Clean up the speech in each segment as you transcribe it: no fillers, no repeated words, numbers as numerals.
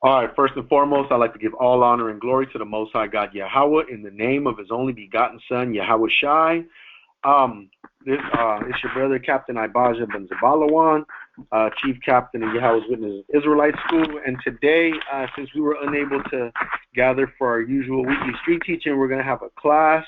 All right, first and foremost, I'd like to give all honor and glory to the Most High God Yahweh in the name of His only begotten Son, YHWH. It's your brother, Captain IBADYAH Dagrz, Chief Captain of Yahweh's Witness Israelite School. And today, since we were unable to gather for our usual weekly street teaching, we're going to have a class.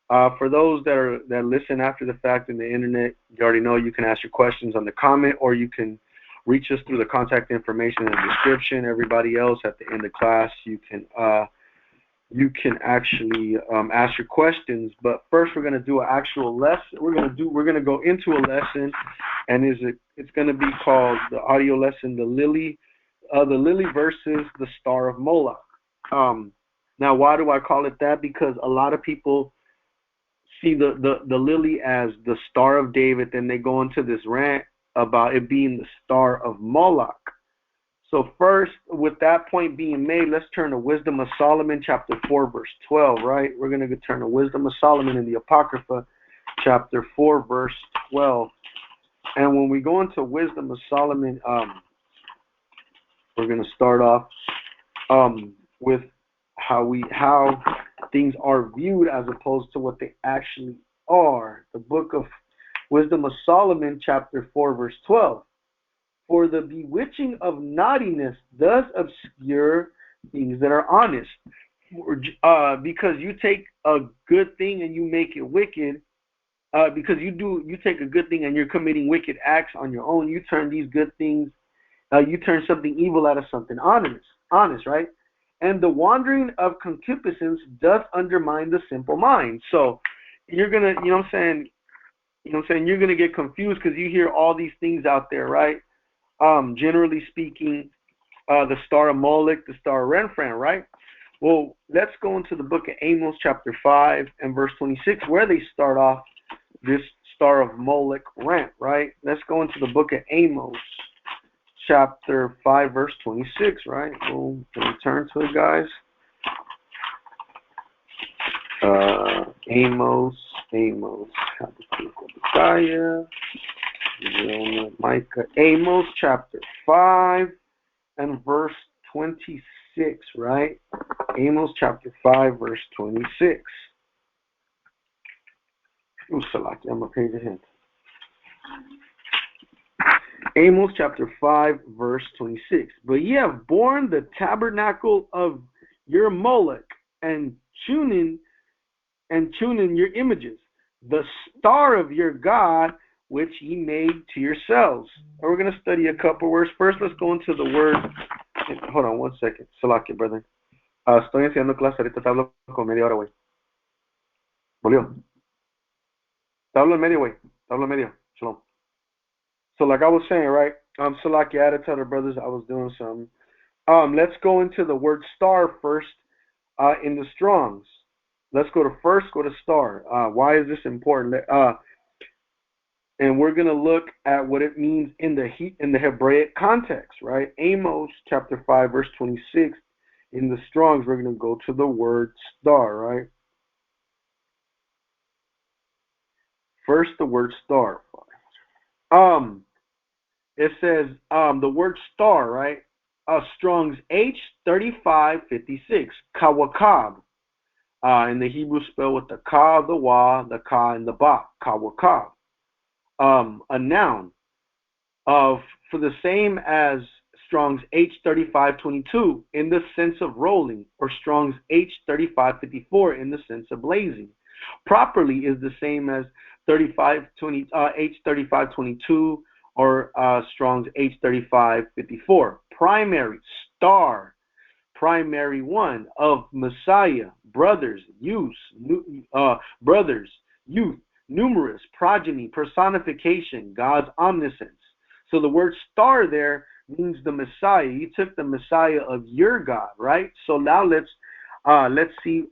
For those that listen after the fact in the internet, you already know you can ask your questions on the comment, or you can reach us through the contact information in the description. Everybody else, at the end of class, you can actually ask your questions. But first, we're going to do an actual lesson. We're going to go into a lesson, and it's going to be called the audio lesson, the lily versus the star of Moloch. Now, why do I call it that? Because a lot of people see the lily as the Star of David, then they go into this rant about it being the Star of Moloch. So first, with that point being made, let's turn to Wisdom of Solomon, chapter 4, verse 12, right? We're going to turn to Wisdom of Solomon in the Apocrypha, chapter 4, verse 12. And when we go into Wisdom of Solomon, we're going to start off with how things are viewed as opposed to what they actually are. The book of Wisdom of Solomon, chapter 4, verse 12. For the bewitching of naughtiness does obscure things that are honest. Because you take a good thing and you make it wicked, because you take a good thing and you're committing wicked acts on your own, you turn these good things, you turn something evil out of something honest, right? And the wandering of concupiscence does undermine the simple mind. So you're gonna, you know what I'm saying, you're gonna get confused because you hear all these things out there, right? Generally speaking, the star of Moloch, the star of Renfran, right? Well, let's go into the book of Amos, chapter 5 and verse 26, where they start off this star of Moloch rant, right? Let's go into the book of Amos, chapter 5, verse 26, right? We'll turn to it, guys. Amos, Micah, Amos, chapter 5 and verse 26, right? Amos, chapter 5, verse 26. Ooh, Salaki, I'm going to pay the hint. Amos chapter 5, verse 26. But ye have borne the tabernacle of your Moloch, and tuning your images, the star of your God, which ye made to yourselves. And we're going to study a couple words. First, let's go into the word. Hold on one second. Salaki, brother. Estoy enseñando clase. Ahorita te hablo con media hora, güey. Volvió. Te hablo en medio, güey. Te hablo en medio. Shalom. So like I was saying, right? Salaki, I had to tell the brothers I was doing something. Let's go into the word star first in the Strongs. Let's go to star. Why is this important? And we're going to look at what it means in the Hebraic context, right? Amos chapter 5, verse 26. In the Strongs, we're going to go to the word star, right? First, the word star. It says the word star, right? Strong's H3556, kawakab. In the Hebrew spell with the ka, the wa, the ka, and the ba, kawakab. A noun for the same as Strong's H3522 in the sense of rolling, or Strong's H3554 in the sense of blazing. Properly is the same as H3522 or Strong's H3554. Primary, star, primary one of Messiah, brothers, youth, numerous, progeny, personification, God's omniscience. So the word star there means the Messiah. You took the Messiah of your God, right? So now let's see.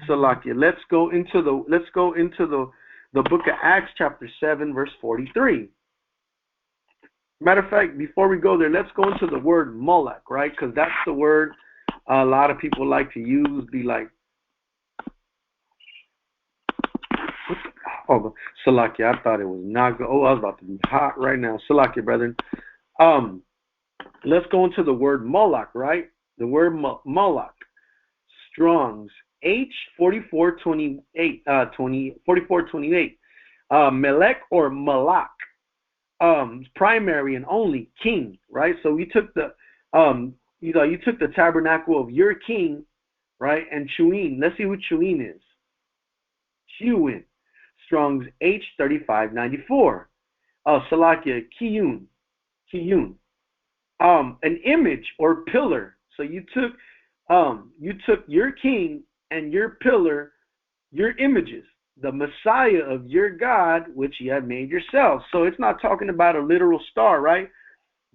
Salakia. Let's go into the book of Acts, chapter 7, verse 43. Matter of fact, before we go there, let's go into the word Moloch, right? Because that's the word a lot of people like to use. Be like, Salakia, I thought it was not good. Oh, I was about to be hot right now. Salakia, brethren. Let's go into the word Moloch, right? The word Moloch. Strong's H4428, 4428. Melech or Malak, primary and only king, right? So we took the you took the tabernacle of your king, right? And Chuin. Let's see who Chuin is. Chuin. Strong's H3594. Salakia, Kiyun. Kiyun. An image or pillar. So you took your king and your pillar, your images, the Messiah of your God, which you have made yourself. So it's not talking about a literal star, right?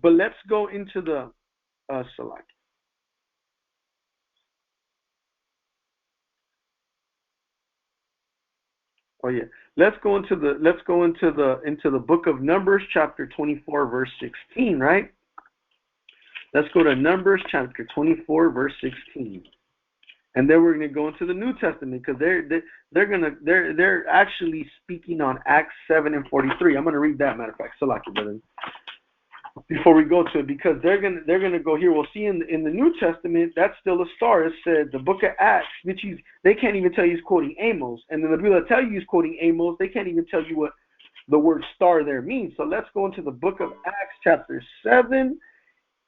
But let's go into the Salak. Oh yeah. Let's go into the book of Numbers, chapter 24, verse 16, right? Let's go to Numbers chapter 24, verse 16. And then we're going to go into the New Testament because they're actually speaking on Acts 7 and 43. I'm going to read that, matter of fact. Salaki, brother. Before we go to it, because they're gonna go here. We'll see in the New Testament that's still a star. It said the book of Acts, which they can't even tell you he's quoting Amos, and then the people that tell you he's quoting Amos, they can't even tell you what the word star there means. So let's go into the book of Acts chapter 7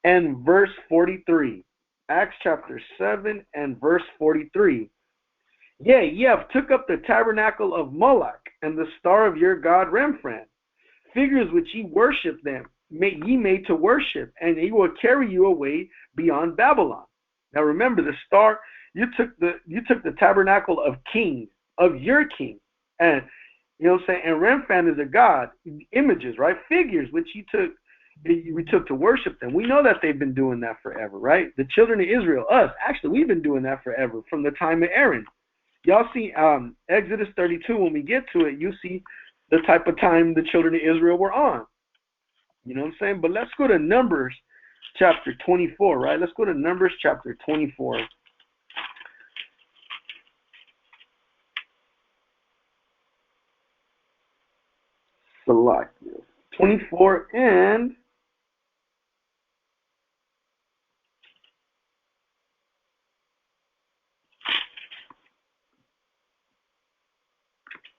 and verse 43. Acts chapter 7 and verse 43. Yeah, Yev took up the tabernacle of Moloch and the star of your god Remphan, figures which ye worship them, ye made to worship, and he will carry you away beyond Babylon. Now remember, the star, you took the tabernacle of kings, of your king, and you know what I'm saying, and Remphan is a god, images, right? Figures which we took to worship them. We know that they've been doing that forever, right? The children of Israel, us, actually, we've been doing that forever, from the time of Aaron. Y'all see Exodus 32, when we get to it, you see the type of time the children of Israel were on. You know what I'm saying? But let's go to Numbers chapter 24, right? Let's go to Numbers chapter 24. Select 24 and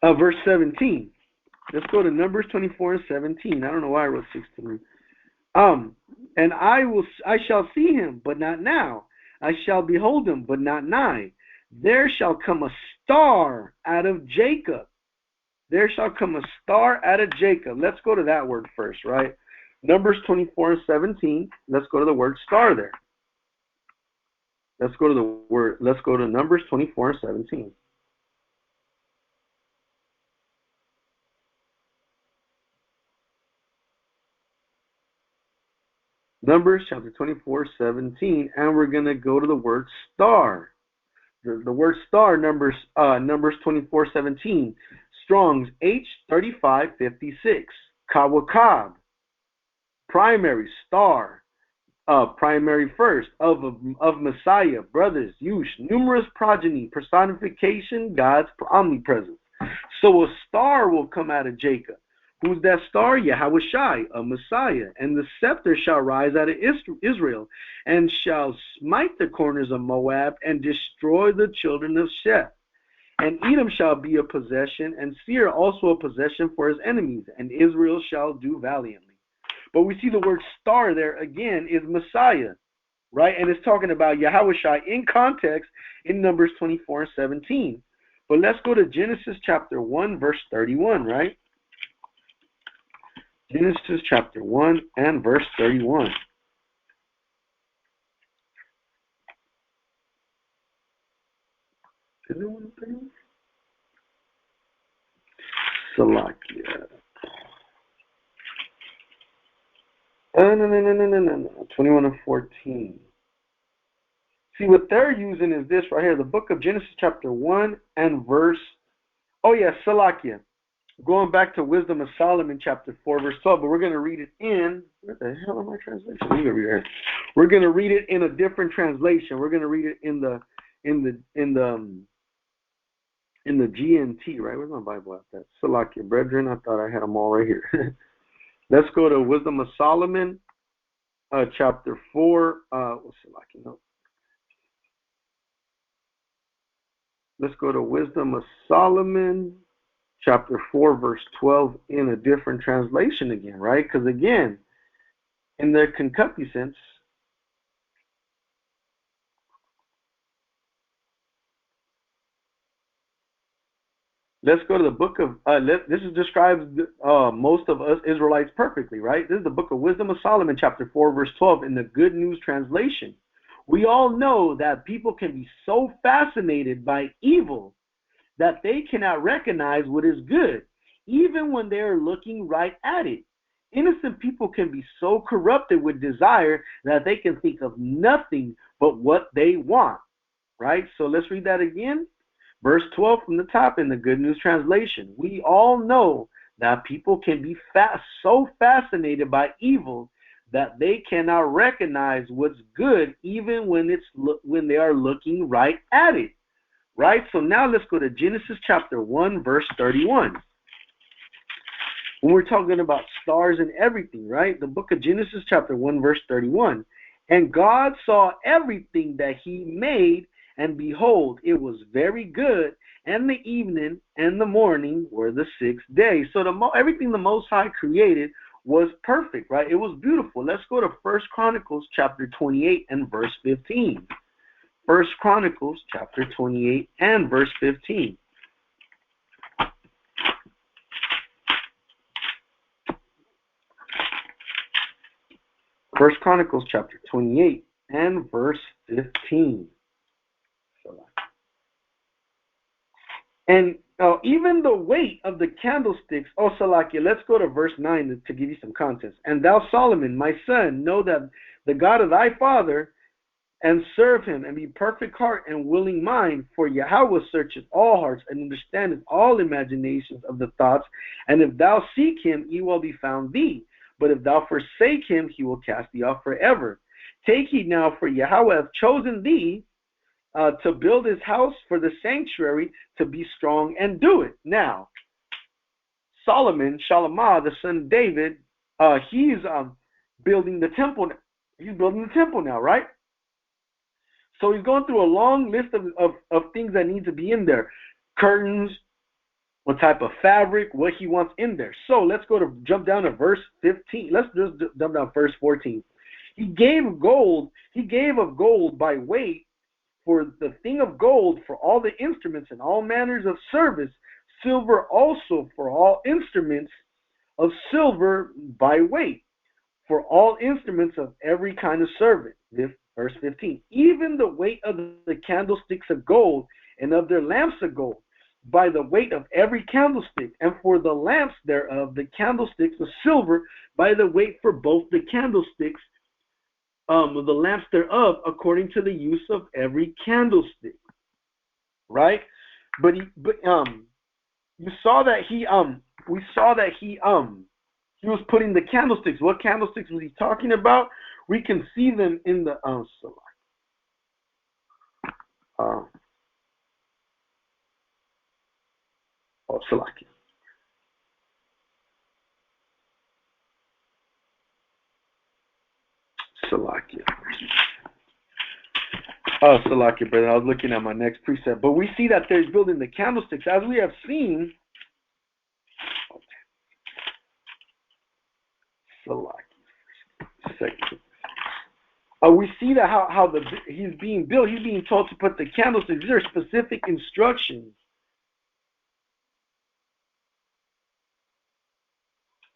verse 17. Let's go to Numbers 24 and 17. I don't know why I wrote 16. And I shall see him, but not now. I shall behold him, but not nigh. There shall come a star out of Jacob. There shall come a star out of Jacob. Let's go to that word first, right? Numbers 24 and 17. Let's go to the word star there. Let's go to Numbers 24 and 17. Numbers chapter 24, 17, and we're going to go to the word star. The word star, Numbers 24, 17. Strong's H3556. Kawakab. Primary, star. Primary first. Of Messiah. Brothers, Yush. Numerous progeny. Personification. God's omnipresence. So a star will come out of Jacob. Who's that star? YHWH, a Messiah. And the scepter shall rise out of Israel, and shall smite the corners of Moab, and destroy the children of Sheth. And Edom shall be a possession, and Seir also a possession for his enemies, and Israel shall do valiantly. But we see the word star there again is Messiah, right? And it's talking about YHWH in context in Numbers 24 and 17. But let's go to Genesis chapter 1, verse 31, right? Genesis chapter 1 and verse 31. Is it 131? Salakia. No. 21 and 14. See, what they're using is this right here, the book of Genesis chapter 1 and verse, Salakia. Going back to Wisdom of Solomon, chapter 4, verse 12, but we're going to read it in, where the hell am I translation? We're going to read it in a different translation. We're going to read it in the GNT, right? Where's my Bible at that? Salakia, brethren, I thought I had them all right here. Let's go to Wisdom of Solomon, chapter 4. What's it like? Let's go to Wisdom of Solomon, chapter 4, verse 12, in a different translation again, right? Because again, in their concupiscence, let's go to the book of, this describes most of us Israelites perfectly, right? This is the book of Wisdom of Solomon, chapter 4, verse 12, in the Good News translation. We all know that people can be so fascinated by evil that they cannot recognize what is good, even when they are looking right at it. Innocent people can be so corrupted with desire that they can think of nothing but what they want, right? So let's read that again. Verse 12 from the top in the Good News translation. We all know that people can be so fascinated by evil that they cannot recognize what's good even when they are looking right at it. Right? So now let's go to Genesis chapter 1, verse 31. When we're talking about stars and everything, right? The book of Genesis chapter 1, verse 31. And God saw everything that he made, and behold, it was very good, and the evening and the morning were the sixth day. So everything the Most High created was perfect, right? It was beautiful. Let's go to 1 Chronicles chapter 28 and verse 15. 1 Chronicles chapter 28 and verse 15. First Chronicles chapter 28 and verse 15. And even the weight of the candlesticks, Salakia, let's go to verse 9 to give you some context. And thou, Solomon, my son, know that the God of thy father, and serve him, and be perfect heart and willing mind, for YHWH searcheth all hearts, and understandeth all imaginations of the thoughts. And if thou seek him, he will be found thee. But if thou forsake him, he will cast thee off forever. Take heed now, for YHWH hath chosen thee to build his house for the sanctuary, to be strong and do it. Now, Solomon, Shalamah, the son of David, he's building the temple. He's building the temple now, right? So he's going through a long list of things that need to be in there. Curtains, what type of fabric, what he wants in there. So let's jump down to verse 15. Let's just jump down to verse 14. He gave of gold by weight for the thing of gold for all the instruments and all manners of service, silver also for all instruments of silver by weight, for all instruments of every kind of service. Verse 15, even the weight of the candlesticks of gold, and of their lamps of gold, by the weight of every candlestick, and for the lamps thereof, the candlesticks of silver, by the weight for both the candlesticks, the lamps thereof, according to the use of every candlestick. Right? But you saw that we saw that he was putting the candlesticks. What candlesticks was he talking about? We can see them in the Salakia. Salakia, brother. I was looking at my next precept. But we see that there's building the candlesticks. As we have seen, we see that how he's being built. He's being told to put the candlesticks. These are specific instructions.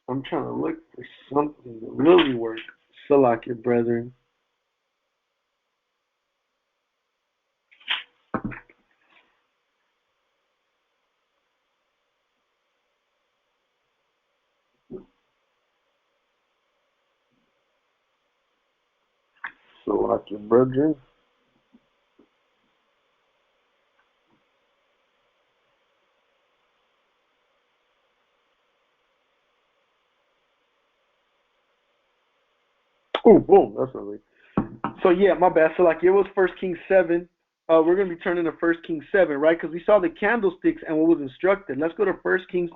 I'm trying to look for something that really works. Salakia, brethren. Salakia, brethren. Oh, boom. That's lovely. So, yeah, my bad. So, like, it was 1 Kings 7. We're going to be turning to 1 Kings 7, right? Because we saw the candlesticks and what was instructed. Let's go to 1 Kings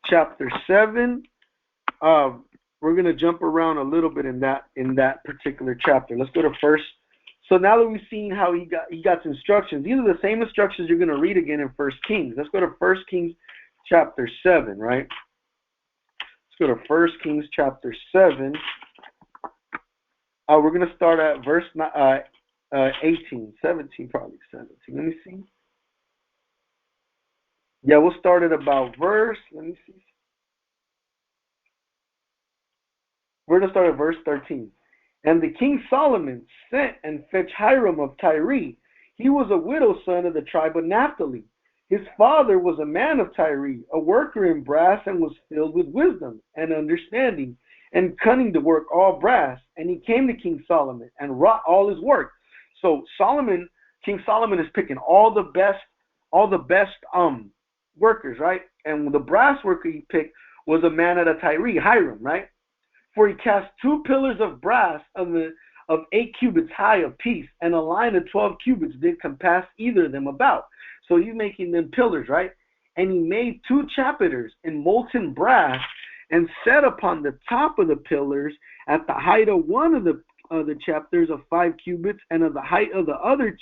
chapter 7. we're going to jump around a little bit in that particular chapter. Let's go to first. So now that we've seen how he got instructions, these are the same instructions you're going to read again in First Kings. Let's go to First Kings chapter 7, right? Let's go to First Kings chapter 7. We're going to start at verse 18, 17, probably 17. Let me see. Yeah, we'll start at about verse, let me see. We're going to start at verse 13. And the king Solomon sent and fetched Hiram of Tyre. He was a widow's son of the tribe of Naphtali. His father was a man of Tyre, a worker in brass, and was filled with wisdom and understanding and cunning to work all brass. And he came to King Solomon and wrought all his work. So King Solomon is picking all the best workers, right? And the brass worker he picked was a man out of Tyre, Hiram, right? For he cast 2 pillars of brass of 8 cubits high apiece, and a line of 12 cubits did compass either of them about. So he's making them pillars, right? And he made 2 chapiters in molten brass, and set upon the top of the pillars at the height of one of the chapiters of 5 cubits, and of the height of the other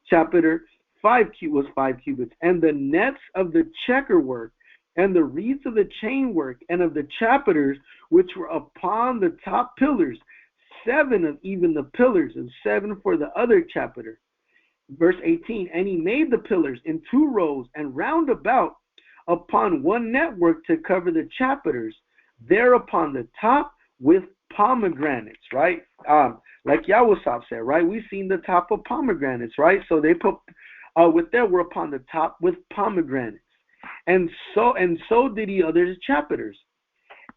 chapiter 5 cubits, and the nets of the checker work, and the reeds of the chain work, and of the chapiters which were upon the top pillars, 7 of even the pillars, and 7 for the other chapiter. Verse 18, and he made the pillars in 2 rows, and round about upon one network to cover the chapiters, there upon the top with pomegranates, right? Like YHWH said, right? We've seen the top of pomegranates, right? So they put with there were upon the top with pomegranates. And so did he other chapiters.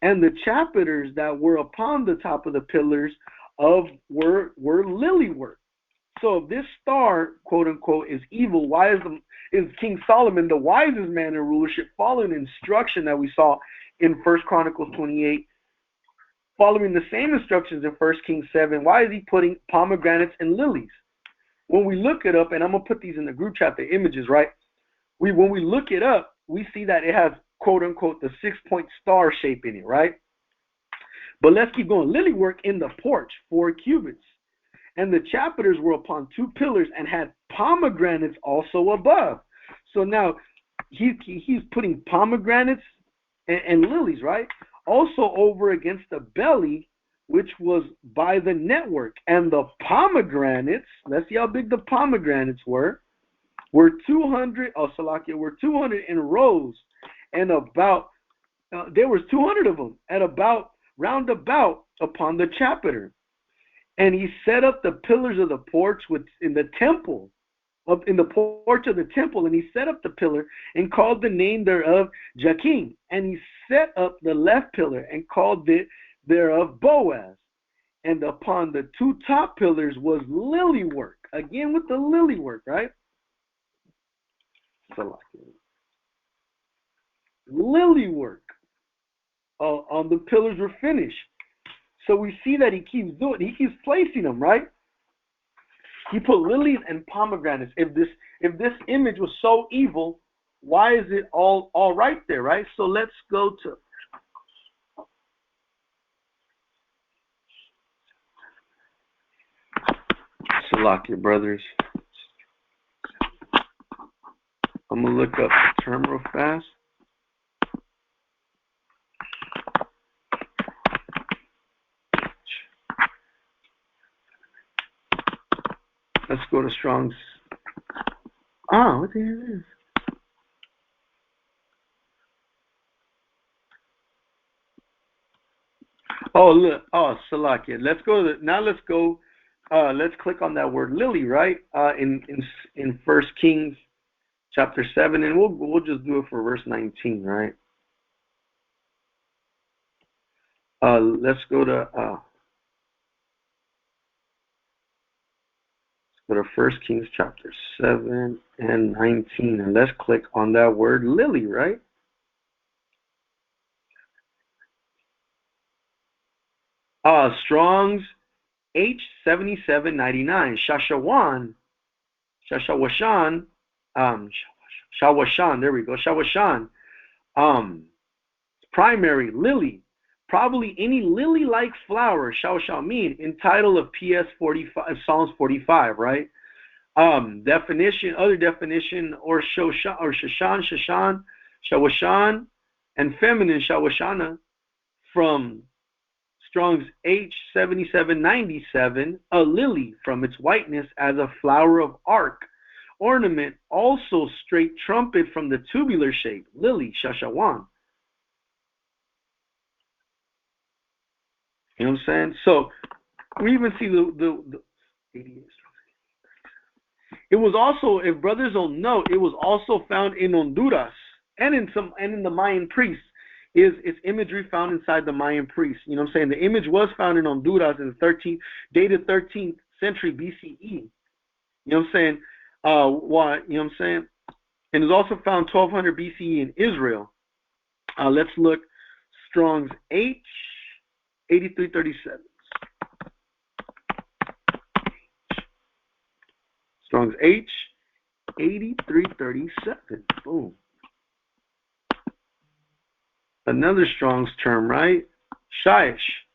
And the chapiters that were upon the top of the pillars were lily work. So if this star, quote unquote, is evil, why is King Solomon, the wisest man in rulership, following instruction that we saw in 1 Chronicles 28, following the same instructions in 1 Kings 7, why is he putting pomegranates and lilies? When we look it up, and I'm going to put these in the group chat, the images, right? When we look it up, we see that it has, quote unquote, the 6-point star shape in it, right? But let's keep going. Lily work in the porch, 4 cubits. And the chapiters were upon 2 pillars and had pomegranates also above. So now he's putting pomegranates and lilies, right? Also over against the belly, which was by the network. And the pomegranates, let's see how big the pomegranates were 200, were 200 in rows, and about, there was 200 of them, at about, round about upon the chapiter. And he set up the pillars of the porch in the temple, in the porch of the temple, and he set up the pillar and called the name thereof Jachin. And he set up the left pillar and called it thereof Boaz. And upon the 2 top pillars was lily work, again with the lily work, right? Lily work on the pillars were finished. So we see that he keeps doing, he keeps placing them, right? He put lilies and pomegranates. If this image was so evil, why is it all right there, right? So let's go to Salakia, brothers. I'm gonna look up the term real fast. Let's go to Strong's. What the hell is this? Oh, look. Oh, Salakia. Let's click on that word lily, right? In 1 Kings chapter 7, and we'll just do it for verse 19, right? Let's go to 1 Kings chapter 7 and 19, and let's click on that word lily, right? Strong's H7799, Shawashan, there we go, Shawashan, primary, lily, probably any lily-like flower, shall mean, in title of PS 45, Psalms 45, right? Definition, other definition, or Shashan, Shawashan, and feminine Shawashana from Strong's H7797, a lily from its whiteness as a flower of arc. Ornament, also straight trumpet from the tubular shape, lily, Shashawan. You know what I'm saying? So we even see the it was also, if brothers don't know, it was also found in Honduras and in the Mayan priests. Is imagery found inside the Mayan priests? You know what I'm saying? The image was found in Honduras in the dated 13th century BCE. You know what I'm saying? Why? You know what I'm saying? And it's also found 1200 BCE in Israel. Let's look. Strong's H 8337. Strong's H 8337. Boom. Another Strong's term, right? Shaish.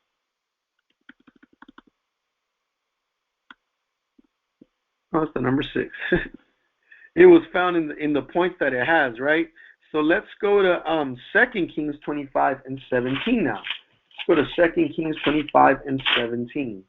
Oh, it's the number 6. It was found in the points that it has, right? So let's go to 2 Kings 25 and 17 now. Let's go to 2 Kings 25 and 17.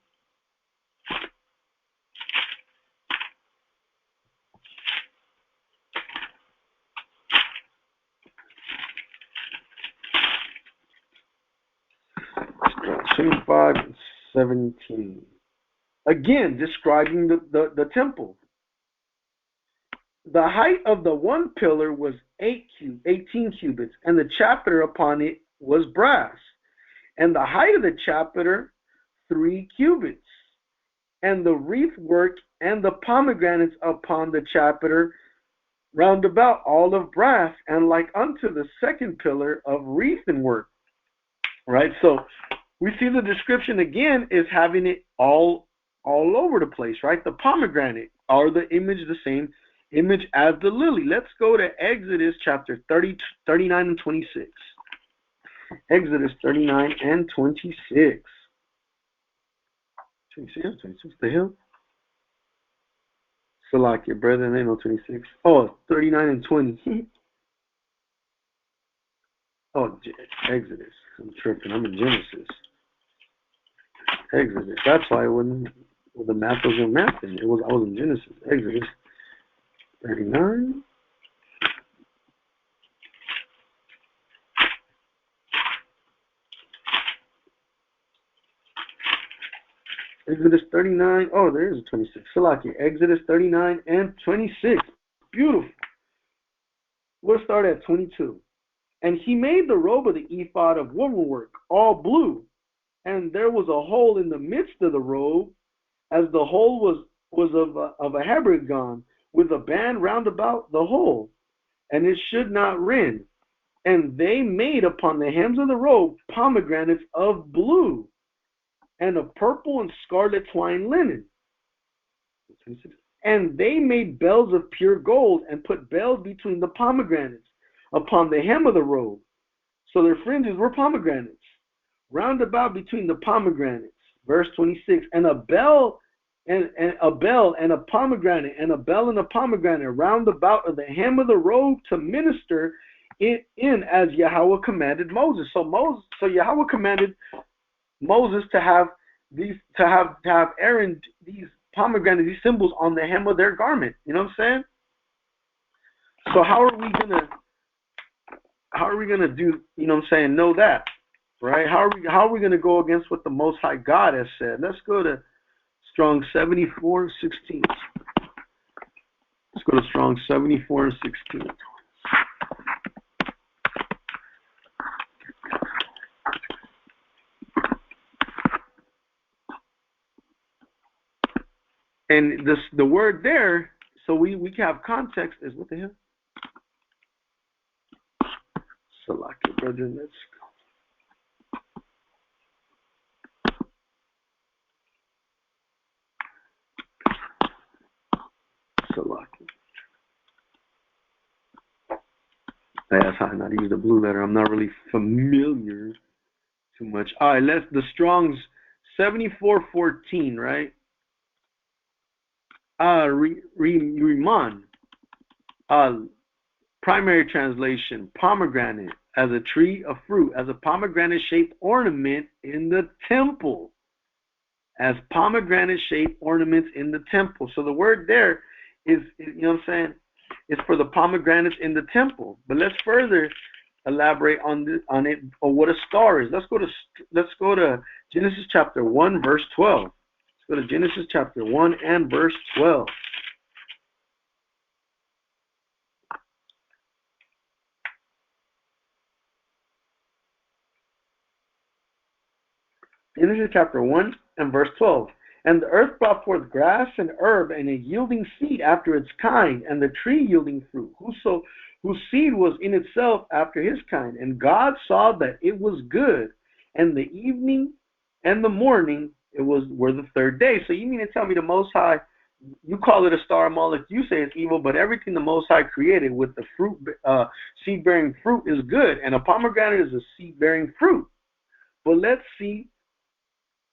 Five and 17. Again, describing the temple. The height of the one pillar was 18 cubits, and the chapiter upon it was brass. And the height of the chapiter, 3 cubits. And the wreath work and the pomegranates upon the chapiter round about all of brass, and like unto the second pillar of wreathen work. Right? So we see the description again is having it all over the place, right? The pomegranate are the image, the same image as the lily. Let's go to Exodus chapter 30, 39 and 26. Exodus 39 and 26. 26, 26, the hell? Salakia, brother, they know 26. Oh, 39 and 20. Oh, Exodus. I'm tripping. I'm in Genesis. Exodus. That's why the math wasn't mathing. I was in Genesis. Exodus 39. Exodus 39. Oh, there is a 26. Salaki. Exodus 39 and 26. Beautiful. We'll start at 22. And he made the robe of the ephod of womanwork, all blue, and there was a hole in the midst of the robe, as the hole was of a habergeon, with a band round about the hole, and it should not rend. And they made upon the hems of the robe pomegranates of blue, and of purple and scarlet twine linen. And they made bells of pure gold, and put bells between the pomegranates upon the hem of the robe. So their fringes were pomegranates, round about between the pomegranates. Verse 26. And a bell and a pomegranate, and a bell and a pomegranate round about of the hem of the robe, to minister in as Yahweh commanded Moses. So Yahweh commanded Moses to have Aaron these pomegranates, these symbols on the hem of their garment. You know what I'm saying? So how are we gonna do, you know what I'm saying, know that? Right? How are we gonna go against what the Most High God has said? Let's go to Strong 74:16. Let's go to Strong 74:16. And the word there, so we can have context, is what the hell? Salaki, brother, let's go. Salaki. That's how I not use the blue letter. I'm not really familiar. Too much. All right, let's the Strong's 7414, right? Riemann. Primary translation, pomegranate, as a tree of fruit, as a pomegranate-shaped ornament in the temple. As pomegranate-shaped ornaments in the temple. So the word there is, you know what I'm saying, is for the pomegranates in the temple. But let's further elaborate on it, or what a star is. Let's go to Genesis chapter 1, verse 12. Let's go to Genesis chapter 1 and verse 12. Genesis chapter 1 and verse 12. And the earth brought forth grass and herb, and a yielding seed after its kind, and the tree yielding fruit, whose seed was in itself after his kind. And God saw that it was good, and the evening and the morning were the third day. So you mean to tell me the Most High, you call it a star, Moloch, you say it's evil, but everything the Most High created with the fruit, seed-bearing fruit is good, and a pomegranate is a seed-bearing fruit. But let's see,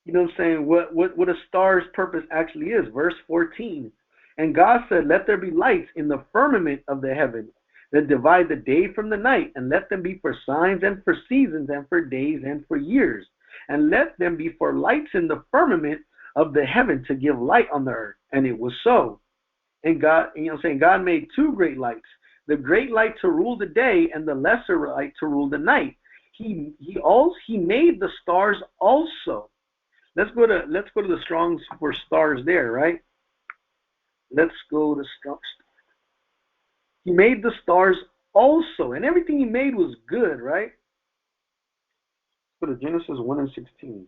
you know what I'm saying, what a star's purpose actually is. Verse 14. And God said, let there be lights in the firmament of the heaven that divide the day from the night, and let them be for signs and for seasons and for days and for years. And let them be for lights in the firmament of the heaven to give light on the earth. And it was so. And God, you know what I'm saying, God made two great lights, the great light to rule the day and the lesser light to rule the night. He made the stars also. Let's go to the Strong's for stars there, right? Let's go to stars. He made the stars also, and everything he made was good, right? Let's go to Genesis 1 and 16.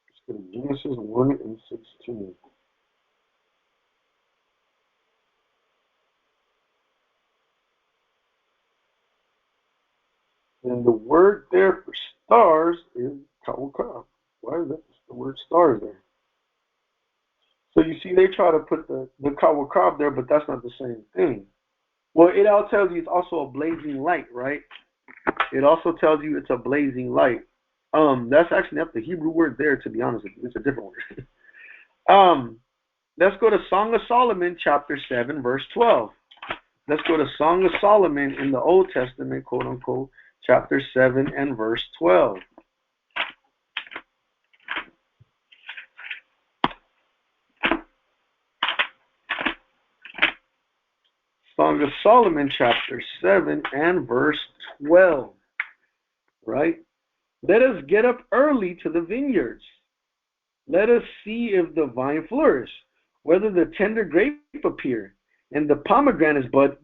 Let's go to Genesis 1 and 16. And the word there for stars is kawakab. Why is that the word stars there? So you see, they try to put the kawakab there, but that's not the same thing. Well, it all tells you it's also a blazing light, right? It also tells you it's a blazing light. That's actually not the Hebrew word there, to be honest with you. It's a different word. Let's go to Song of Solomon, chapter 7, verse 12. Let's go to Song of Solomon in the Old Testament, quote unquote, chapter 7 and verse 12. Song of Solomon, chapter 7 and verse 12. Right? Let us get up early to the vineyards. Let us see if the vine flourish, whether the tender grape appear, and the pomegranates bud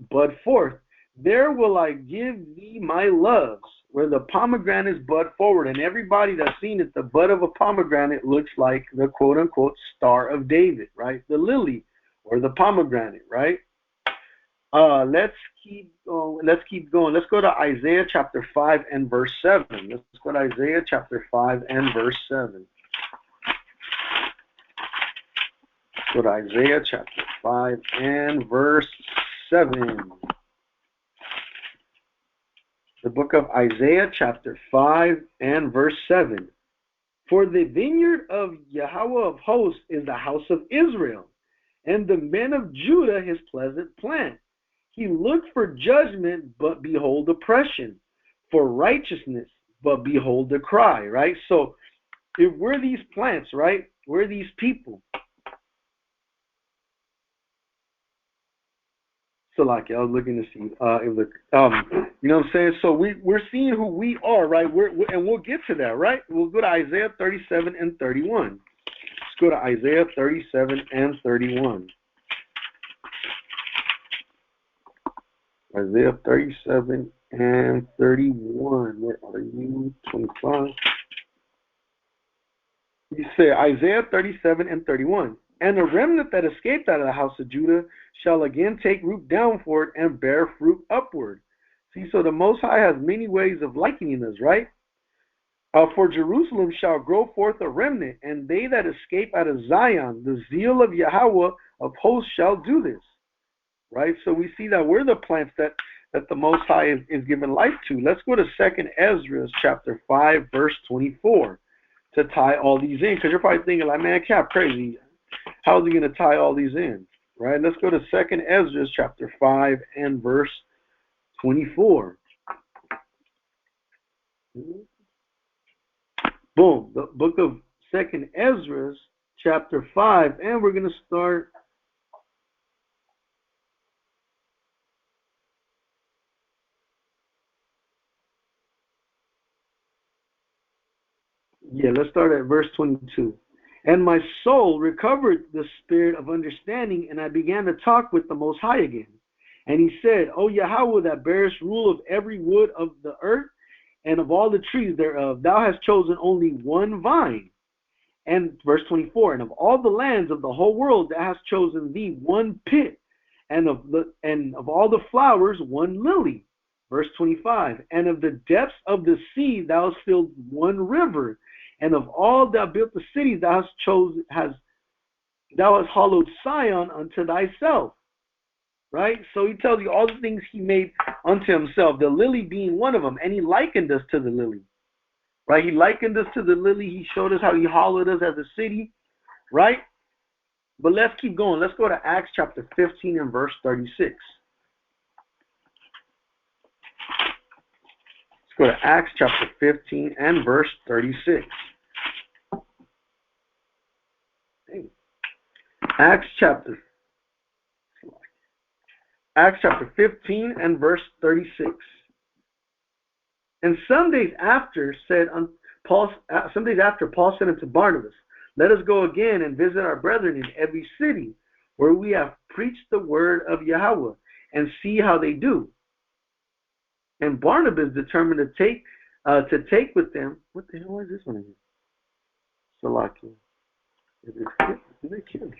forth. There will I give thee my loves, where the pomegranates bud forward. And everybody that's seen it, the bud of a pomegranate looks like the quote-unquote Star of David, right? The lily or the pomegranate, right? Let's keep going. Let's go to Isaiah chapter 5 and verse 7. Let's go to Isaiah chapter 5 and verse 7. Let's go to Isaiah chapter 5 and verse 7. The book of Isaiah chapter 5 and verse 7. For the vineyard of YHWH of hosts is the house of Israel, and the men of Judah his pleasant plant. He looked for judgment, but behold oppression, for righteousness, but behold the cry, right? So if we're these plants, right, we're these people. So like I was looking to see you know what I'm saying? So we're seeing who we are, right? And we'll get to that, right? We'll go to Isaiah 37 and 31. Let's go to Isaiah 37 and 31. Isaiah 37 and 31. Where are you? 25. You say Isaiah 37 and 31. And the remnant that escaped out of the house of Judah shall again take root downward and bear fruit upward. See, so the Most High has many ways of likening us, right? For Jerusalem shall grow forth a remnant, and they that escape out of Zion, the zeal of YHWH of hosts shall do this. Right? So we see that we're the plants that that the Most High is giving life to. Let's go to 2nd Ezra chapter 5, verse 24 to tie all these in, because you're probably thinking like, man, Cap, crazy. How is he going to tie all these in? Right? Let's go to 2nd Ezra chapter 5 and verse 24. Boom. The book of 2nd Ezra chapter 5, and we're going to start. Yeah, let's start at verse 22. And my soul recovered the spirit of understanding, and I began to talk with the Most High again. And he said, O Yahweh, that bearest rule of every wood of the earth, and of all the trees thereof, thou hast chosen only one vine. And verse 24, and of all the lands of the whole world, thou hast chosen thee one pit, and of all the flowers one lily. Verse 25, and of the depths of the sea thou hast filled one river, and of all thou built the cities thou hast hollowed Sion unto thyself. Right? So he tells you all the things he made unto himself, the lily being one of them, and he likened us to the lily. Right? He likened us to the lily. He showed us how he hollowed us as a city. Right? But let's keep going. Let's go to Acts chapter 15 and verse 36. Let's go to Acts chapter 15 and verse 36. Acts chapter 15 and verse 36. And some days after, Paul said unto Barnabas, let us go again and visit our brethren in every city where we have preached the word of Yahweh, and see how they do. And Barnabas determined to take with them. What the hell is this one again? Salakia. Is it kill me?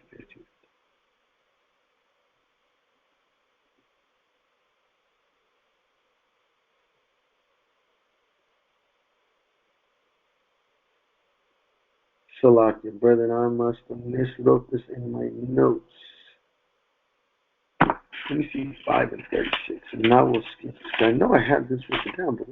Salakia, brethren, I must have miswrote this in my notes. Let me see 5 and 36, and now we'll skip this. I know I had this written down, but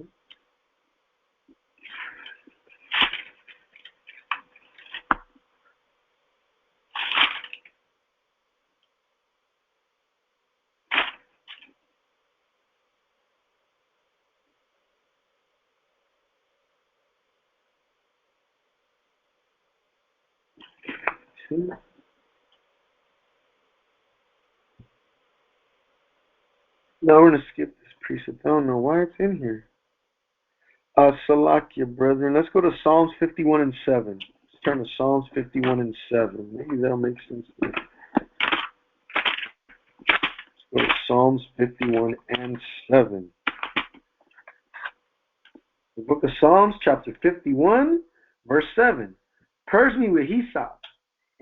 now we're going to skip this precept. I don't know why it's in here. Salakia, brethren. Let's go to Psalms 51 and 7. Let's turn to Psalms 51 and 7. Maybe that'll make sense. Let's go to Psalms 51 and 7. The book of Psalms, chapter 51, verse 7. Purge me with hyssop,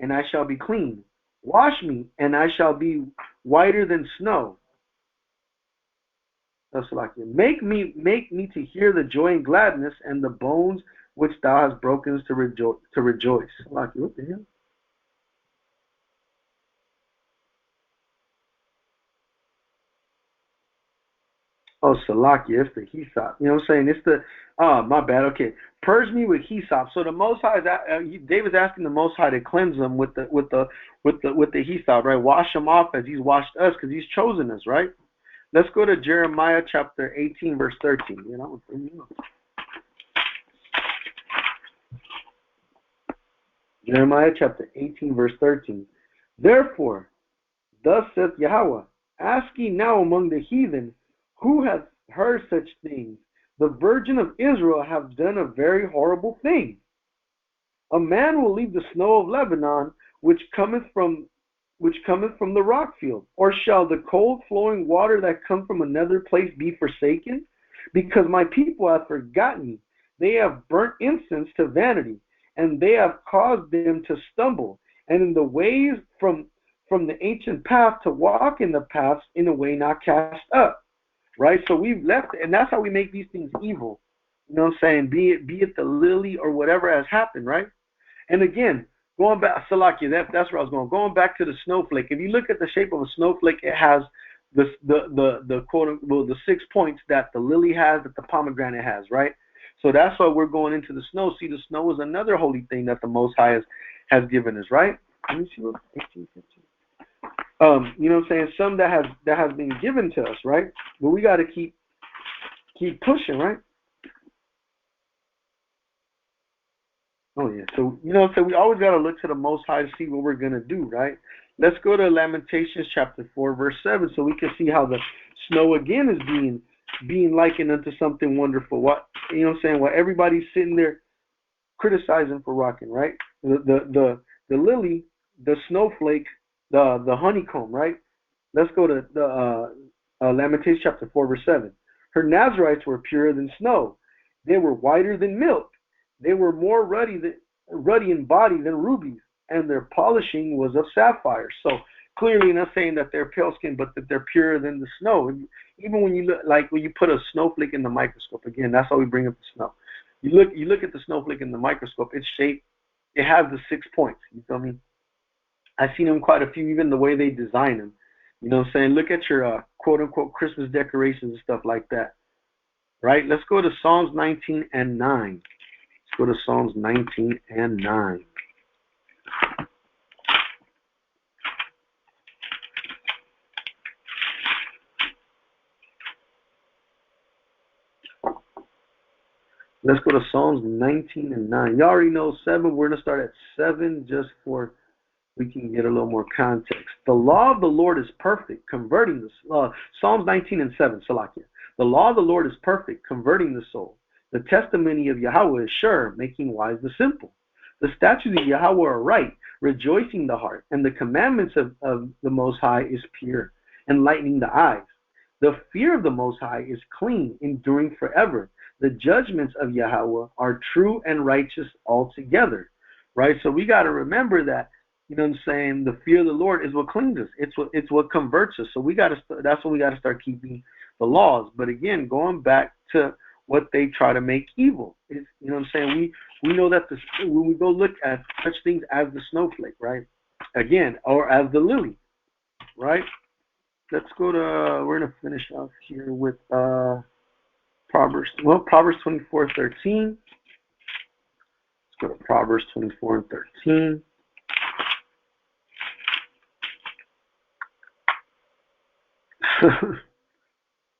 and I shall be clean. Wash me, and I shall be whiter than snow. Make me to hear the joy and gladness, and the bones which thou hast broken to rejoice. What the hell? Oh, Salakia, it's the hyssop. You know what I'm saying? It's the, my bad. Okay, purge me with hyssop. So the Most High, David's asking the Most High to cleanse them with the hyssop, right? Wash them off as He's washed us, because He's chosen us, right? Let's go to Jeremiah chapter 18, verse 13. You know, Jeremiah chapter 18, verse 13. Therefore, thus saith Yahweh, ask ye now among the heathen, who hath heard such things? The virgin of Israel hath done a very horrible thing. A man will leave the snow of Lebanon, which cometh from the rock field, or shall the cold flowing water that come from another place be forsaken? Because my people have forgotten me. They have burnt incense to vanity, and they have caused them to stumble, and in the ways from the ancient path to walk in the paths in a way not cast up. Right? So we've left, and that's how we make these things evil. You know what I'm saying? Be it the lily or whatever has happened, right? And again, going back, Salakia, that's where I was going. Going back to the snowflake. If you look at the shape of a snowflake, it has the quote, well, the 6 points that the lily has, that the pomegranate has, right? So that's why we're going into the snow. See, the snow is another holy thing that the Most High has given us, right? Let me see what 18, 15. You know what I'm saying? Some that has been given to us, right? But we got to keep pushing, right? Oh yeah. So you know, so we always got to look to the Most High to see what we're gonna do, right? Let's go to Lamentations chapter 4, verse 7, so we can see how the snow again is being likened unto something wonderful. What, you know what I'm saying? While everybody's sitting there criticizing for rocking, right? The lily, the snowflake, the honeycomb, right? Let's go to the Lamentations chapter 4, verse 7. Her Nazarites were purer than snow. They were whiter than milk. They were more ruddy in body than rubies, and their polishing was of sapphire. So clearly not saying that they're pale skinned, but that they're purer than the snow. And even when you look, like when you put a snowflake in the microscope, again, that's how we bring up the snow. You look at the snowflake in the microscope, its shape, it has the 6 points. You feel me? I've seen them quite a few, even the way they design them. You know what I'm saying? Look at your quote unquote Christmas decorations and stuff like that. Right? Let's go to Psalms 19 and 9. Let's go to Psalms 19 and 9. Let's go to Psalms 19 and 9. You already know 7. We're going to start at 7 just for we can get a little more context. The law of the Lord is perfect, converting the Psalms 19 and 7, Salakia. The law of the Lord is perfect, converting the soul. The testimony of YHWH is sure, making wise the simple. The statutes of YHWH are right, rejoicing the heart, and the commandments of the Most High is pure, enlightening the eyes. The fear of the Most High is clean, enduring forever. The judgments of YHWH are true and righteous altogether. Right? So we got to remember that. You know what I'm saying? The fear of the Lord is what cleans us. It's what converts us. So we got to. That's when we got to start keeping the laws. But again, going back to what they try to make evil. Is, you know what I'm saying? We know that when we go look at such things as the snowflake, right? Again, or as the lily, right? Let's go to. We're gonna finish off here with Proverbs. Well, Proverbs 24:13. Let's go to Proverbs 24 and 13.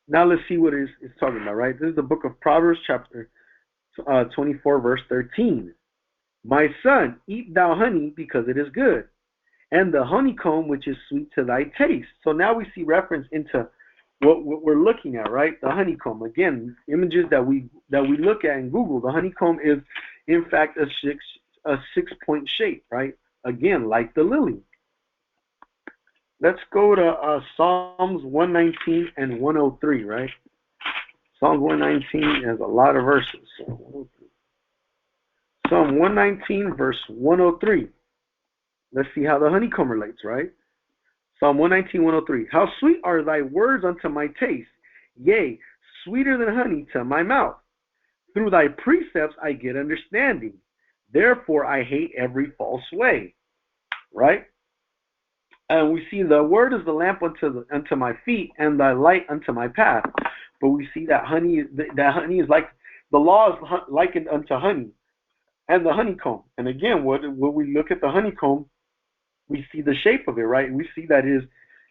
Now let's see what it's talking about, right? This is the book of Proverbs, chapter 24, verse 13. My son, eat thou honey because it is good, and the honeycomb which is sweet to thy taste. So now we see reference into what we're looking at, right? The honeycomb. Again, images that we look at in Google. The honeycomb is, in fact, a 6-point shape, right? Again, like the lily. Let's go to Psalms 119 and 103, right? Psalms 119 has a lot of verses. So Psalm 119, verse 103. Let's see how the honeycomb relates, right? Psalm 119, 103. How sweet are thy words unto my taste, yea, sweeter than honey to my mouth. Through thy precepts I get understanding. Therefore I hate every false way, right? And we see the word is the lamp unto my feet and thy light unto my path. But we see that honey is like, the law is likened unto honey and the honeycomb. And again, when we look at the honeycomb, we see the shape of it, right? We see that is,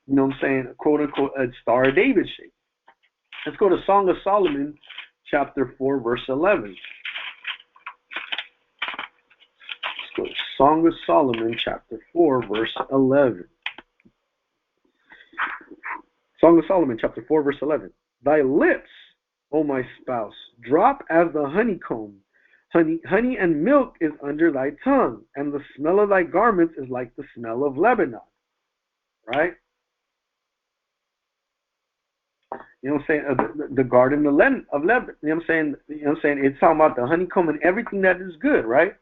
you know what I'm saying, quote unquote, a Star of David shape. Let's go to Song of Solomon, chapter 4, verse 11. Let's go to Song of Solomon, chapter 4, verse 11. Song of Solomon, chapter 4, verse 11. Thy lips, O my spouse, drop as the honeycomb. Honey and milk is under thy tongue, and the smell of thy garments is like the smell of Lebanon. Right? You know what I'm saying? The garden of Lebanon. You know what I'm saying? It's talking about the honeycomb and everything that is good, right?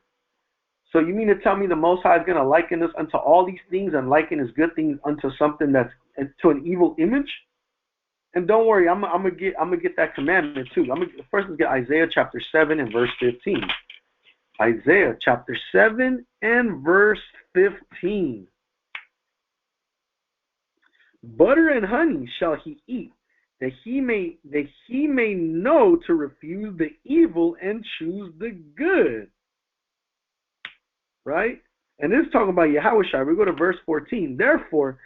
So you mean to tell me the Most High is going to liken us unto all these things and liken his good things unto something that's to an evil image? And don't worry, I'm gonna get that commandment too. First let's get Isaiah chapter 7 and verse 15. Isaiah chapter 7 and verse 15. Butter and honey shall he eat, that he may know to refuse the evil and choose the good. Right? And this is talking about YHWH. We go to verse 14. Therefore,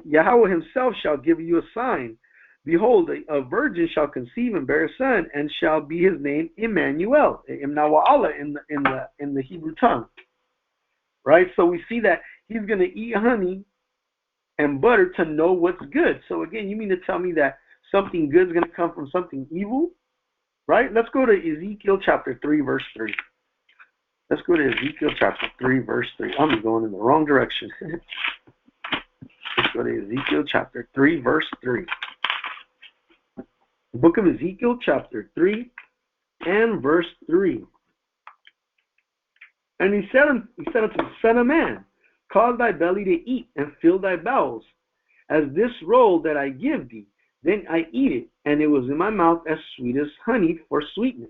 Yahweh himself shall give you a sign. Behold, a virgin shall conceive and bear a son, and shall be his name Emmanuel, Imnawa'Allah in the Hebrew tongue. Right? So we see that he's going to eat honey and butter to know what's good. So again, you mean to tell me that something good is going to come from something evil? Right? Let's go to Ezekiel chapter 3, verse 3. Let's go to Ezekiel chapter 3, verse 3. I'm going in the wrong direction. Let's go to Ezekiel chapter 3, verse 3. The book of Ezekiel chapter 3 and verse 3. And he said unto the Son of Man, cause thy belly to eat and fill thy bowels, as this roll that I give thee. Then I eat it, and it was in my mouth as sweet as honey for sweetness.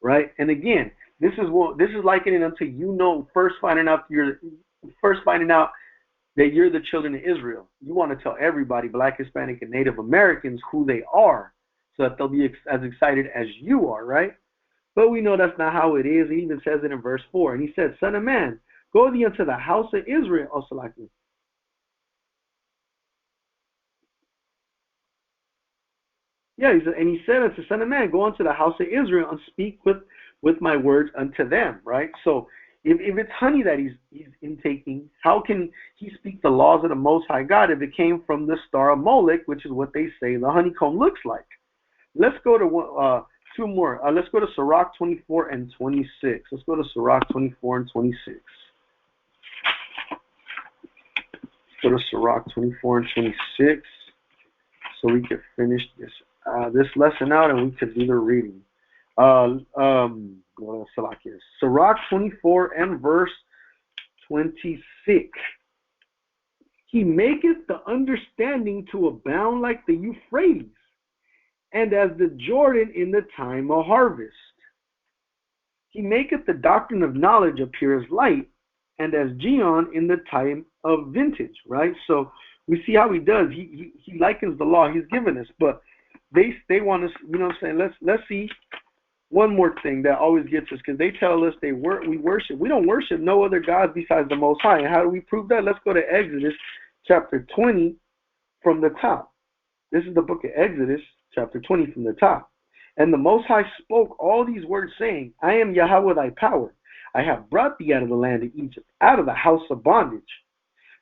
Right? And again, this is likening unto first finding out that you're the children of Israel. You want to tell everybody, Black, Hispanic, and Native Americans, who they are, so that they'll be as excited as you are, right? But we know that's not how it is. He even says it in verse 4. And he said, Son of man, go thee unto the house of Israel. Also like this. Yeah, he said unto Son of man, go unto the house of Israel and speak with my words unto them, right? So if it's honey that he's intaking, how can he speak the laws of the Most High God if it came from the star of Moloch, which is what they say the honeycomb looks like? Let's go to two more. Let's go to Sirach 24 and 26. Let's go to Sirach 24 and 26. Let's go to Sirach 24 and 26 so we can finish this lesson out and we can do the reading. Sirach 24 and verse 26. He maketh the understanding to abound like the Euphrates, and as the Jordan in the time of harvest. He maketh the doctrine of knowledge appear as light, and as Gion in the time of vintage. Right? So we see how he does. He likens the law he's given us, but they want us, you know what I'm saying? Let's see one more thing that always gets us, because they tell us we worship. We don't worship no other gods besides the Most High. And how do we prove that? Let's go to Exodus chapter 20 from the top. This is the book of Exodus chapter 20 from the top. And the Most High spoke all these words, saying, I am Yahweh thy power. I have brought thee out of the land of Egypt, out of the house of bondage.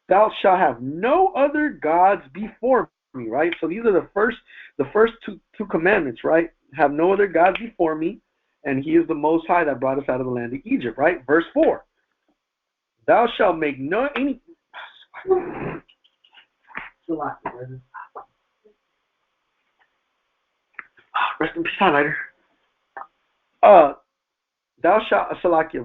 Thou shalt have no other gods before me. Right? So these are the first two commandments, right? Have no other gods before me, and he is the Most High that brought us out of the land of Egypt, right? Verse 4. Thou shalt make no any rest in peace, highlighter. Thou shalt,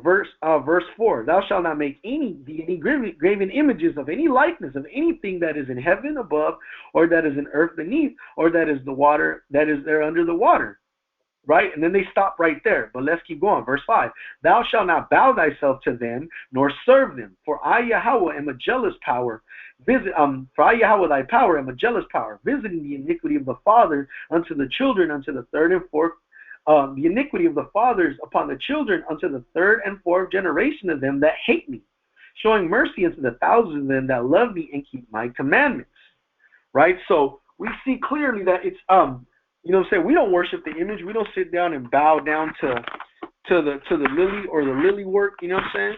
verse 4, thou shalt not make any graven images of any likeness of anything that is in heaven above, or that is in earth beneath, or that is the water that is there under the water. Right? And then they stop right there. But let's keep going. Verse 5. Thou shalt not bow thyself to them, nor serve them. For I, Yahweh, am a jealous power. For I, Yahweh, thy power, am a jealous power, visiting the iniquity of the father unto the children, unto the third and fourth. The iniquity of the fathers upon the children unto the third and fourth generation of them that hate me, showing mercy unto the thousands of them that love me and keep my commandments. Right? So we see clearly that it's you know what I'm saying, we don't worship the image. We don't sit down and bow down to the lily or the lily work, you know what I'm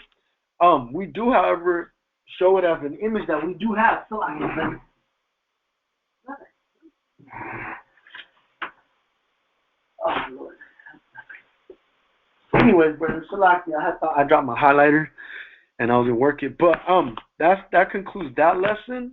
saying? We do, however, show it as an image that we do have. So oh, Lord. Anyways, brother Salaki, I thought I dropped my highlighter and I was gonna work it. But that concludes that lesson.